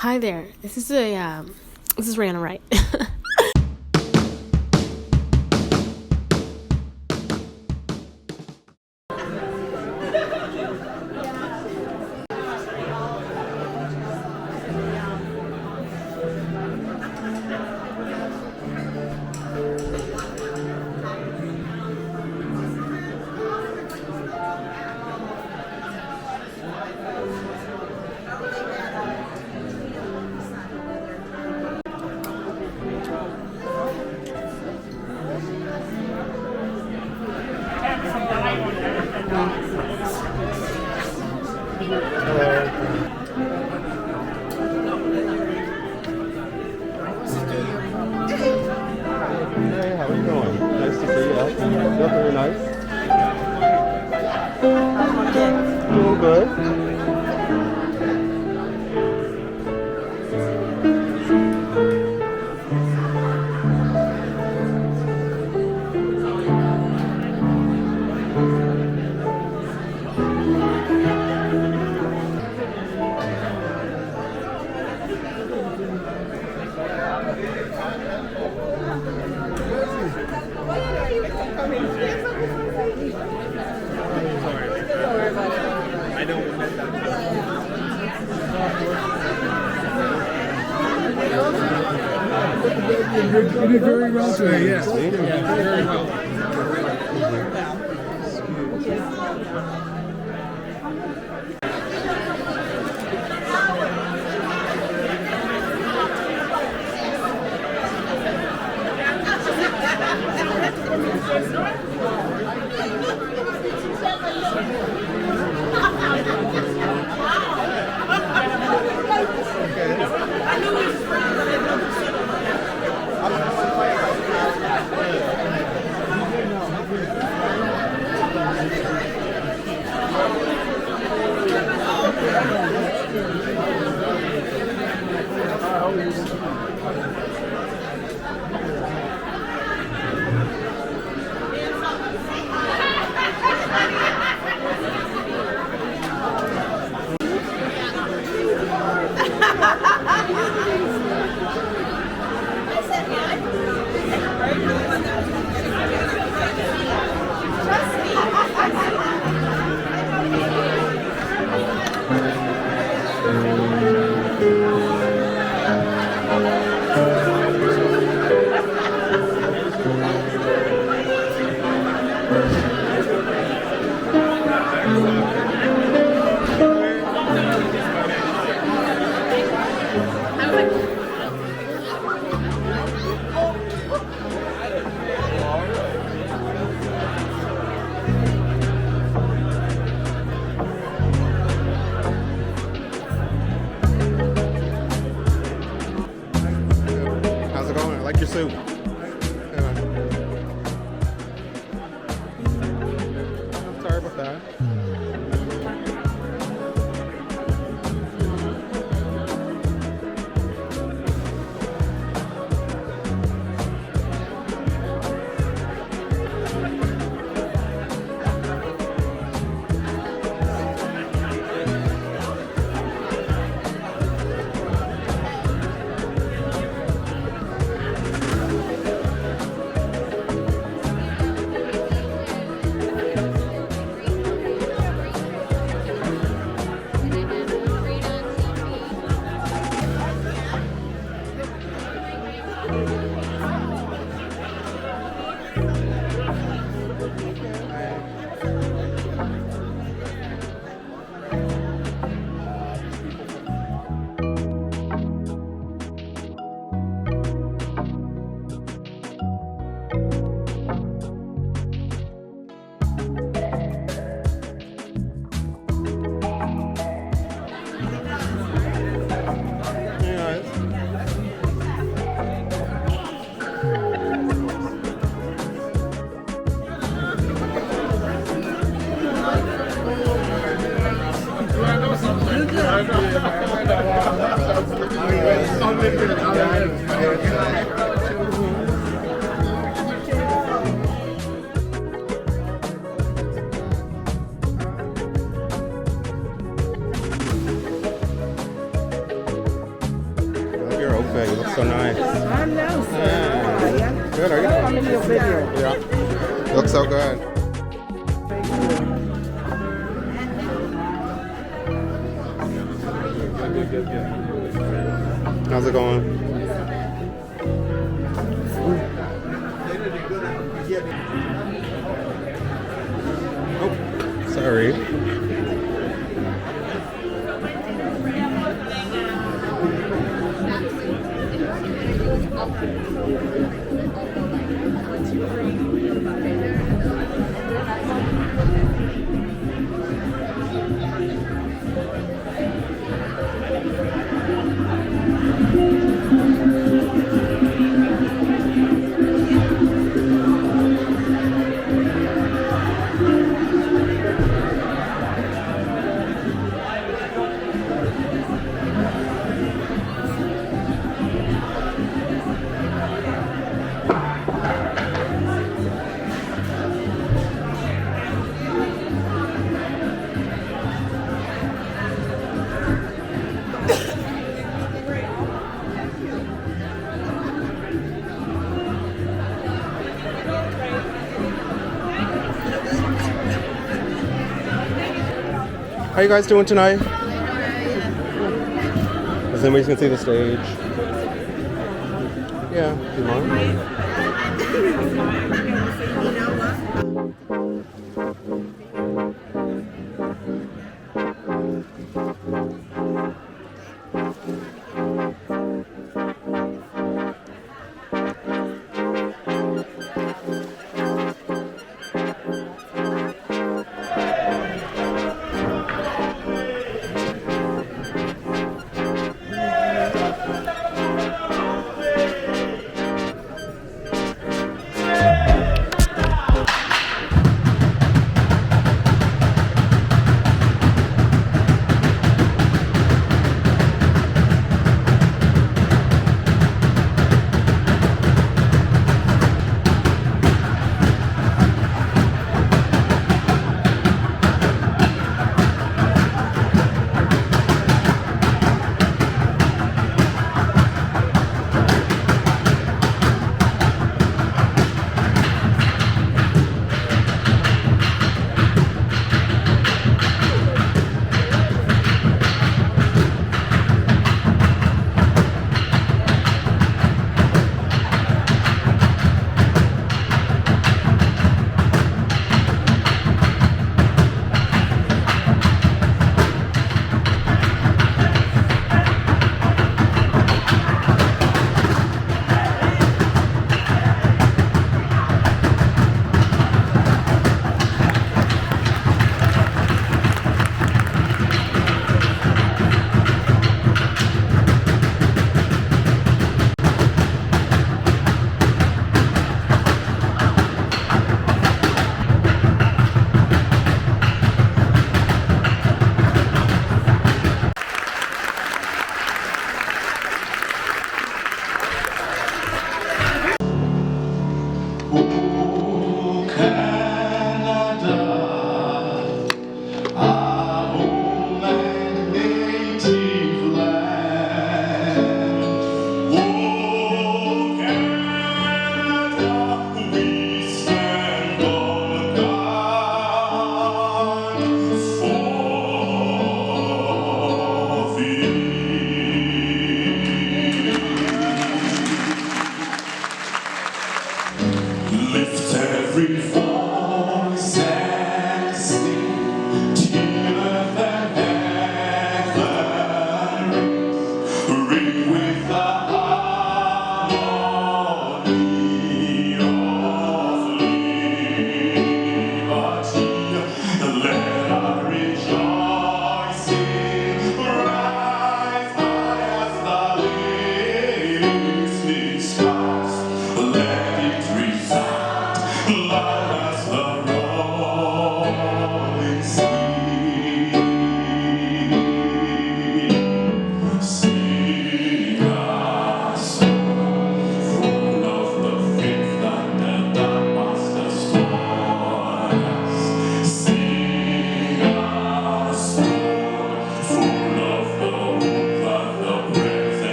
Hi there. This is Raymond Wright. Hey, how are you doing? Nice to see you. You're very nice. Doing good. I don't mess that You did very well today, yes. Yeah, very well. How's it going? I like your soup. I'm sorry about that. outfit. You look so nice. I know, sir. Yeah. Good, are you? I'm in your video. Yeah. You look so good. How's it going? Oh, sorry. How you guys doing tonight? Does anybody can see the stage? Yeah, do you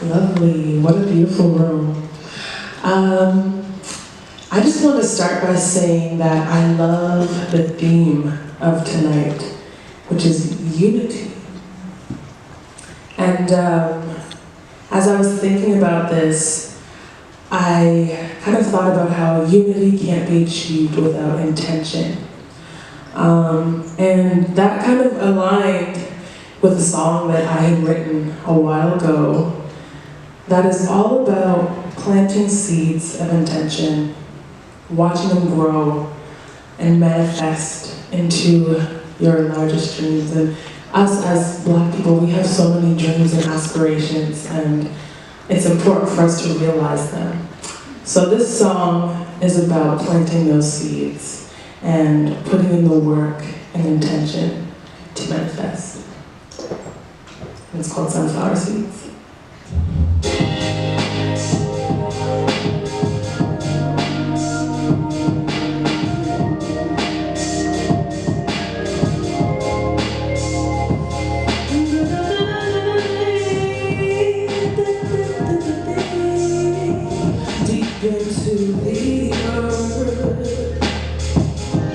Lovely. What a beautiful room. I just want to start by saying that I love the theme of tonight, which is unity. And as I was thinking about this, I kind of thought about how unity can't be achieved without intention. And that kind of aligned with a song that I had written a while ago that is all about planting seeds of intention, watching them grow and manifest into your largest dreams. And us as Black people, we have so many dreams and aspirations, and it's important for us to realize them. So this song is about planting those seeds and putting in the work and intention to manifest. And it's called Sunflower Seeds. Deep into the earth,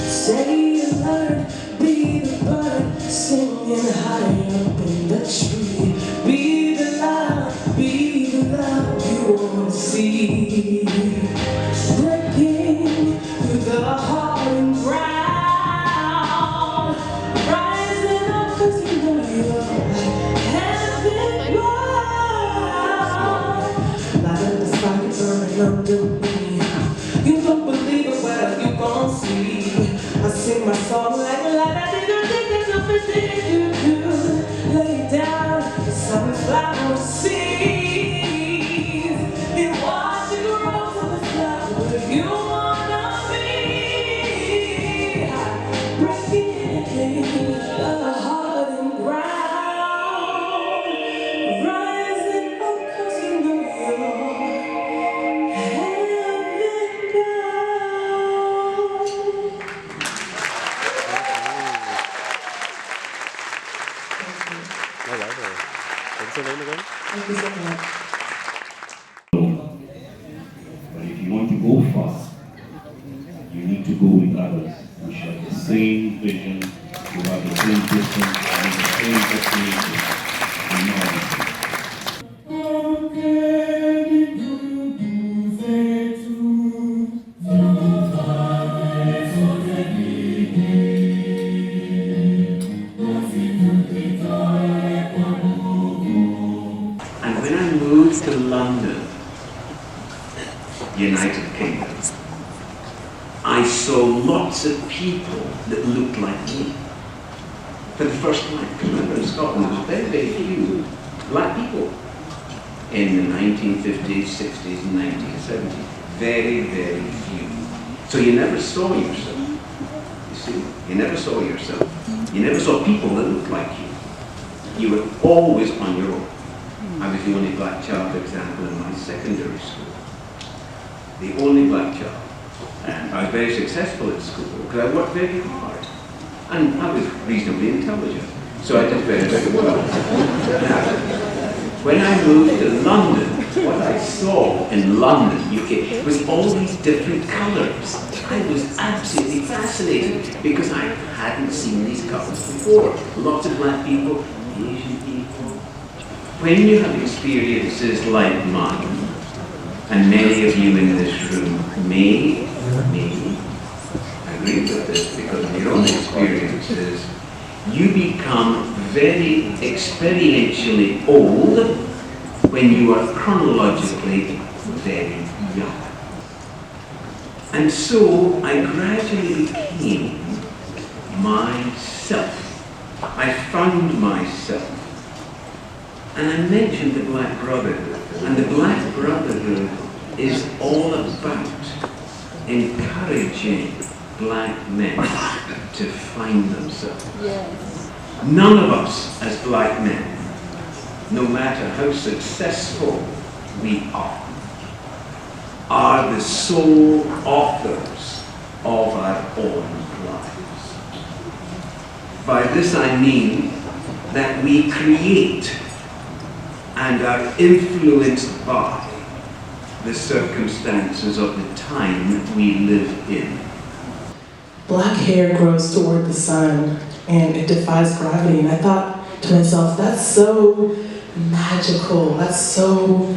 say you learn, be the bird, singing high up in the tree. Be the love you want to see. Breaking through the hardened ground, rising up 'cause you know you're heaven bound. Light up the fire burning under me. You don't believe it, well, you gon' see. I sing my song like I didn't think there's nothing you do. Lay down the sunflower seeds and watch it grow to the flower you wanna be. Breaking the hardened ground, rising up 'cause you know you're heaven bound. I love her. What's her name again? Thank you so much. But if you want to go fast, you need to go with others who share the same vision, who have the same vision, and the same destination. And all. And when I moved to London, United Kingdom, I saw lots of people that looked like me. For the first time, remember in Scotland, there was very, very few black people in the 1950s, 60s, and 1970s. Very, very few. So you never saw yourself. You see? You never saw yourself. You never saw people that looked like you. You were always on your own. I was the only black child, for example, in my secondary school. The only black child. And I was very successful at school because I worked very hard. And I was reasonably intelligent. So I did very, very well. Now, when I moved to London, what I saw in London, UK, was all these different colours. I was absolutely fascinated because I hadn't seen these colours before. Lots of black people, Asian people. When you have experiences like mine, and many of you in this room may agree with this because of your own experiences, you become very experientially old when you are chronologically very young. And so I gradually became myself. I found myself. And I mentioned the Black Brotherhood. And the Black Brotherhood is all about encouraging black men to find themselves. Yes. None of us as black men, no matter how successful we are the sole authors of our own lives. By this I mean that we create and are influenced by the circumstances of the time we live in. Black hair grows toward the sun and it defies gravity. And I thought to myself, that's so magical, that's so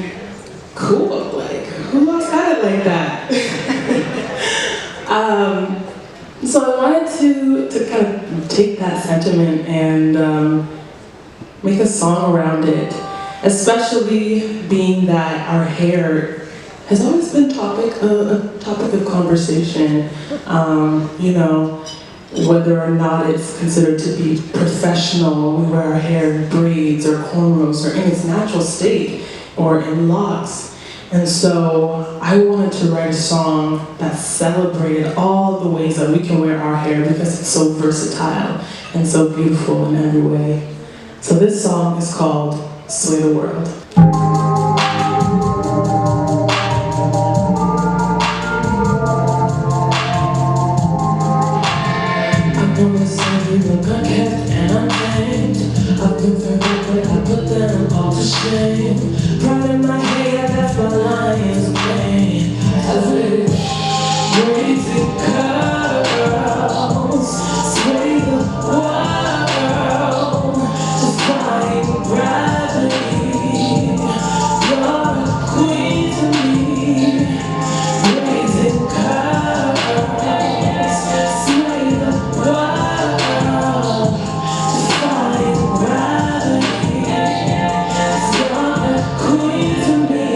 cool. Like, who else got it like that? So I wanted to kind of take that sentiment and make a song around it, especially being that our hair has always been a topic of conversation. You know, whether or not it's considered to be professional, we wear our hair in braids or cornrows or in its natural state or in locks. And so I wanted to write a song that celebrated all the ways that we can wear our hair because it's so versatile and so beautiful in every way. So this song is called Sway the World. I'm gonna say you look unkept and untamed. I've been very but I put them all to shame. Pride in my hair, that's my lion's mane. As it raising curls, sway the world, defying gravity. You're a queen to me, raising curls, sway the world, defying gravity. You're a queen to me.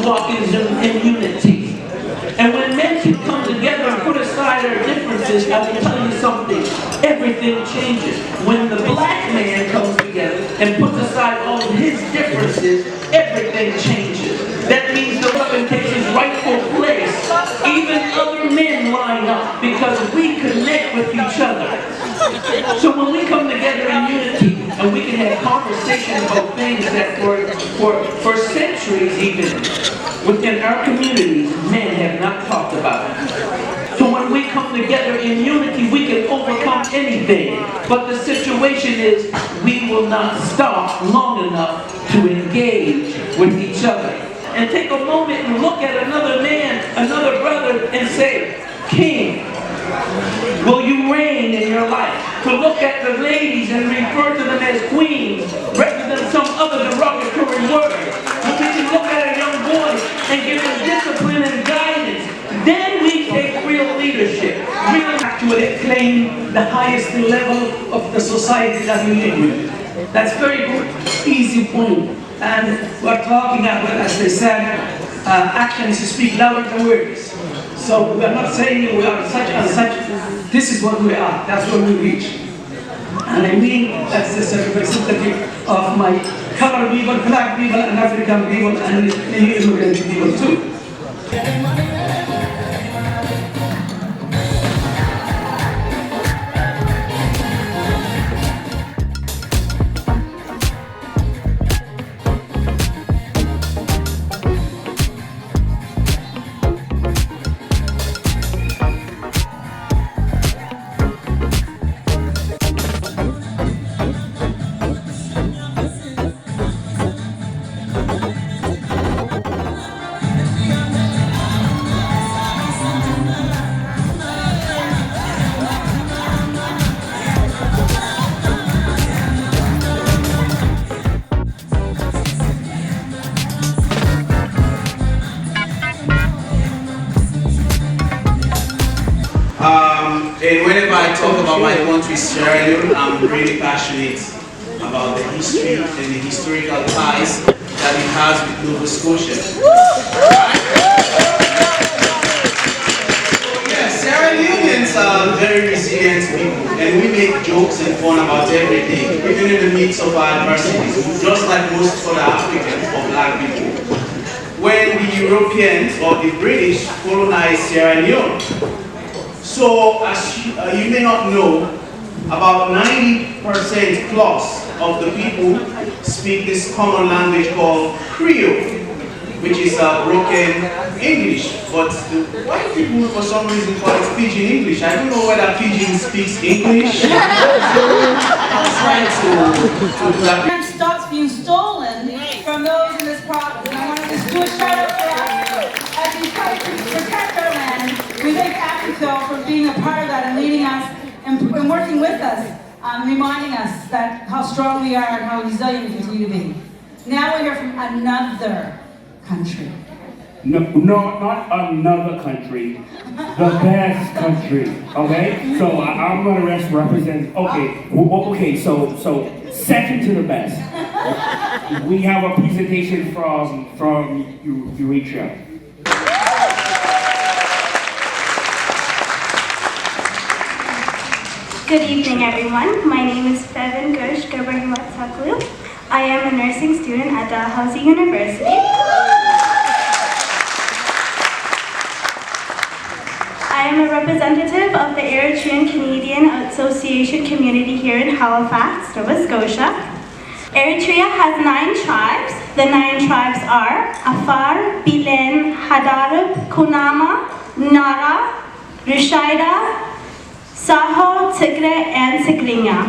Walk in unity. And when men can come together and put aside their differences, I will tell you something, everything changes. When the black man comes together and puts aside all of his differences, everything changes. That means the woman takes his rightful place. Even other men line up because we connect with each other. So when we come together in unity and we can have conversations about things that for centuries even within our communities men have not talked about. So when we come together in unity we can overcome anything. But the situation is we will not stop long enough to engage with each other. And take a moment and look at another man, another brother and say, King, will you reign in your life? To look at the ladies and refer to them as queens rather than some other derogatory word. When we can look at a young boy and give him discipline and guidance, then we take real leadership. Real actually claim the highest level of the society that we live with. That's very good, easy point. And we're talking about, as they said, actions speak louder than words. So we're not saying we are such and such. This is what we are. That's what we reach. And I mean, that's just a representative of my colored people, black people, and African people, and the immigrant people too. And whenever I talk about my country, Sierra Leone, I'm really passionate about the history and the historical ties that it has with Nova Scotia. Yeah, Sierra Leoneans are very resilient people, and we make jokes and fun about everything, even in the midst of our adversities, just like most other Africans or black people. When the Europeans or the British colonized Sierra Leone, so, as you may not know, about 90% plus of the people speak this common language called Creole, which is broken English. But the white people, for some reason, call it Pidgin English. I don't know whether Pidgin speaks English. I'm trying to do that. Stops being stolen from those in this province. And I want to just do a shout out for that. As we try to protect our land, we thank Africville for being a part of that and leading us and working with us, reminding us that how strong we are and how resilient we continue to be. Now we'll hear from another country. No, not another country. The best country. Okay? So I'm gonna represent. Okay. Okay. So second to the best. We have a presentation from Eritrea. Good evening, everyone. My name is Fevin Gush Gabriel. I am a nursing student at Dalhousie University. I am a representative of the Eritrean Canadian Association community here in Halifax, Nova Scotia. Eritrea has 9 tribes. The 9 tribes are Afar, Bilen, Hadarab, Kunama, Nara, Rushaida, Saho, Tigre, and Tigrinya.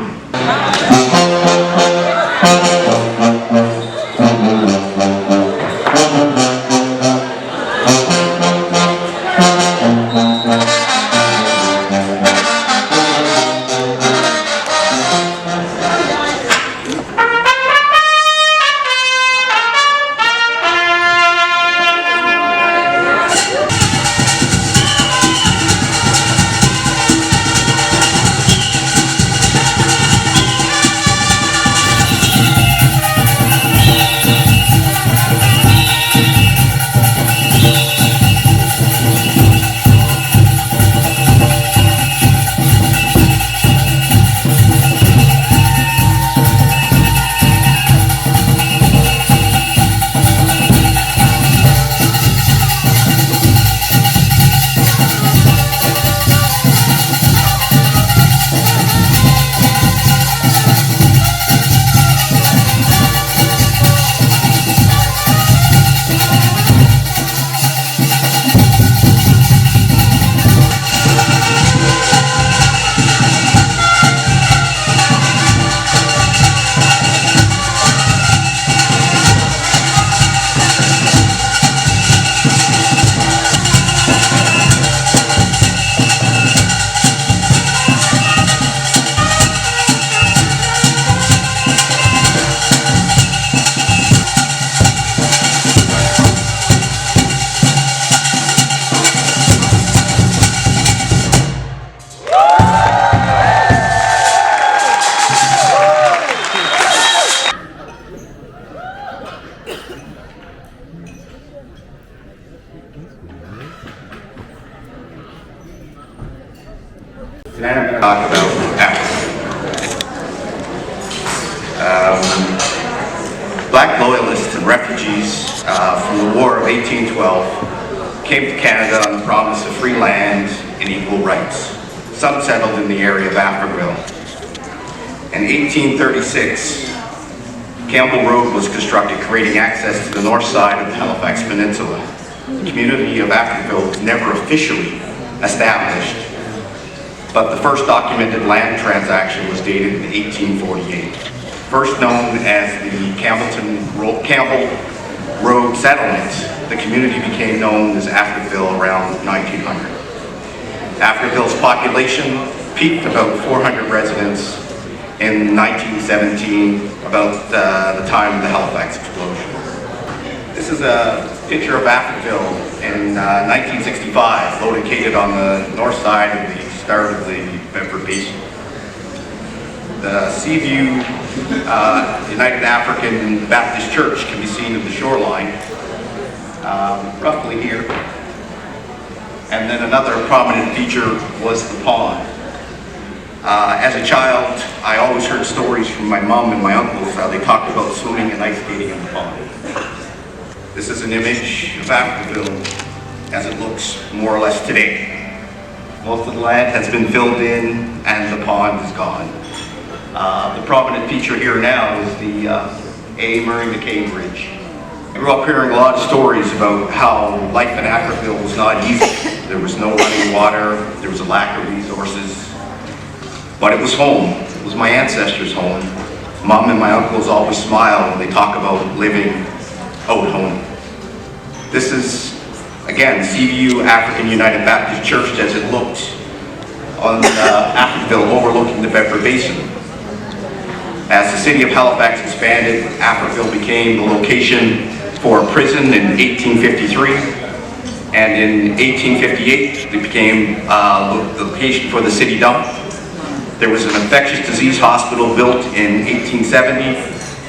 Black loyalists and refugees from the War of 1812 came to Canada on the promise of free land and equal rights. Some settled in the area of Africville. In 1836, Campbell Road was constructed, creating access to the north side of the Halifax Peninsula. The community of Africville was never officially established, but the first documented land transaction was dated in 1848. First known as the Campbell Road Settlement, the community became known as Africville around 1900. Africville's population peaked about 400 residents in 1917, about the time of the Halifax explosion. This is a picture of Africville in 1965, located on the north side of the start of the Bedford Basin. The Seaview United African Baptist Church can be seen in the shoreline, roughly here. And then another prominent feature was the pond. As a child, I always heard stories from my mom and my uncles how they talked about swimming and ice skating in the pond. This is an image of Africville as it looks more or less today. Most of the land has been filled in and the pond is gone. The prominent feature here now is the A. Murray McCabe Bridge. I grew up hearing a lot of stories about how life in Africville was not easy. There was no running water, there was a lack of resources, but it was home. It was my ancestors' home. Mom and my uncles always smile when they talk about living out home. This is, again, Seaview African United Baptist Church as it looked on Africville overlooking the Bedford Basin. As the city of Halifax expanded, Africville became the location for a prison in 1853, and in 1858 it became the location for the city dump. There was an infectious disease hospital built in 1870,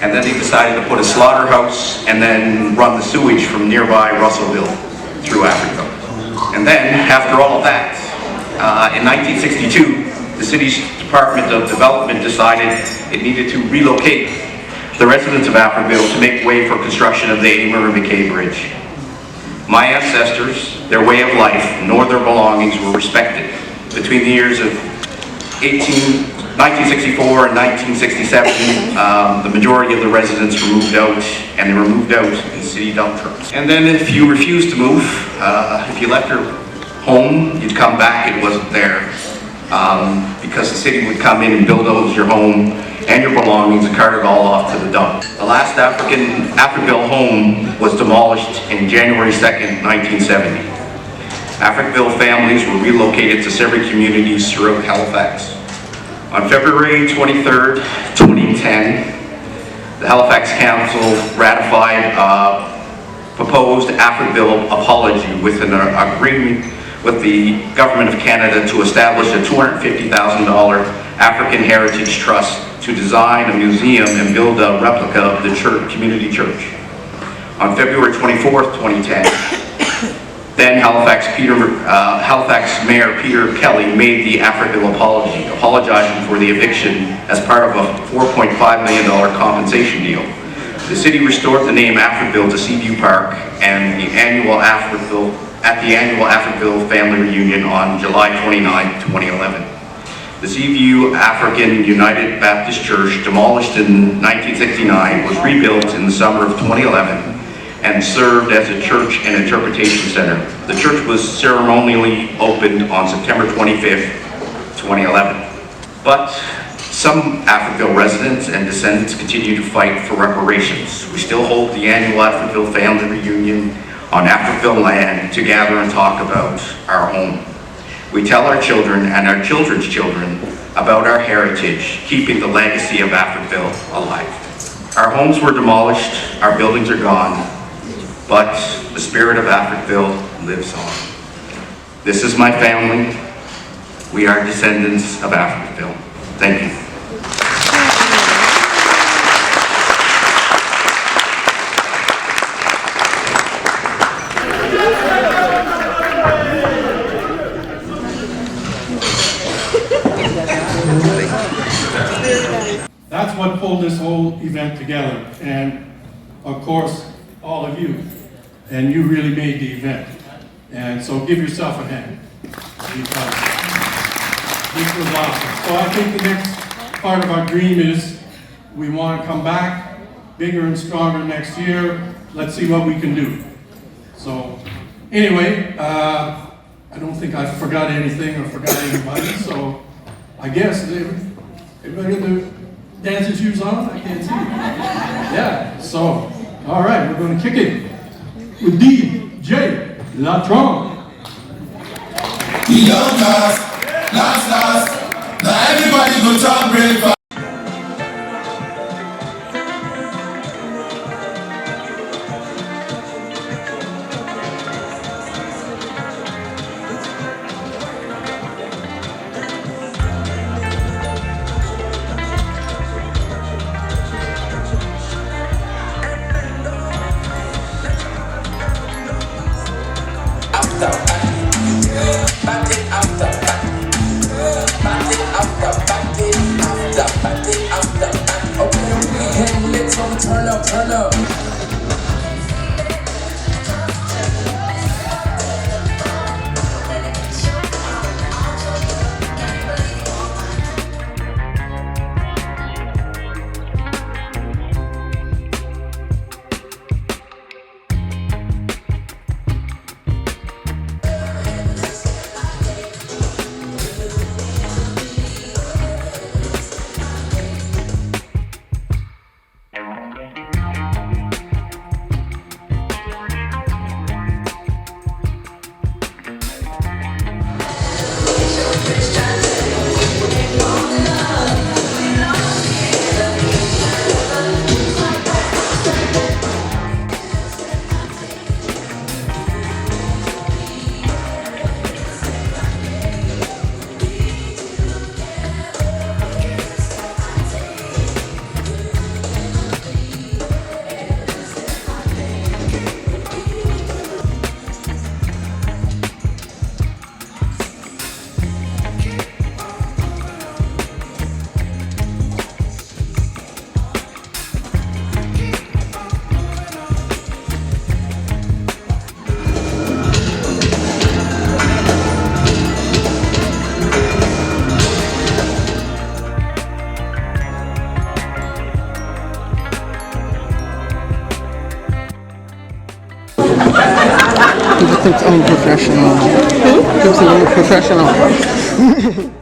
and then they decided to put a slaughterhouse and then run the sewage from nearby Russellville through Africville. And then, after all of that, in 1962, the city's Department of Development decided it needed to relocate the residents of Africville to make way for construction of the A. Murray McCabe Bridge. My ancestors, their way of life, nor their belongings were respected. Between the years of 1964 and 1967, the majority of the residents were moved out, and they were moved out in city dump trucks. And then if you refused to move, if you left your home, you'd come back, it wasn't there. Because the city would come in and bulldoze your home and your belongings and cart it all off to the dump. The last Africville home was demolished in January 2nd, 1970. Africville families were relocated to several communities throughout Halifax. On February 23rd, 2010, the Halifax Council ratified a proposed Africville apology with an agreement with the Government of Canada to establish a $250,000 African Heritage Trust to design a museum and build a replica of the community church. On February 24th, 2010, then Halifax Mayor Peter Kelly made the Africville apology, apologizing for the eviction as part of a $4.5 million compensation deal. The city restored the name Africville to Seaview Park and the annual Africville Family Reunion on July 29, 2011. The Seaview African United Baptist Church, demolished in 1969, was rebuilt in the summer of 2011 and served as a church and interpretation center. The church was ceremonially opened on September 25th, 2011. But some Africville residents and descendants continue to fight for reparations. We still hold the annual Africville Family Reunion on Africville land to gather and talk about our home. We tell our children and our children's children about our heritage, keeping the legacy of Africville alive. Our homes were demolished, our buildings are gone, but the spirit of Africville lives on. This is my family. We are descendants of Africville. Thank you. That's what pulled this whole event together. And of course, all of you. And you really made the event. And so give yourself a hand, because this was awesome. So I think the next part of our dream is we want to come back bigger and stronger next year. Let's see what we can do. So anyway, I don't think I forgot anything or forgot anybody. So I guess everybody got their dancing shoes on? I can't see. Yeah, so all right, we're going to kick it with DJ Latron. We don't last, now everybody go talk breakfast. Turn up. He looks unprofessional. He looks a little professional.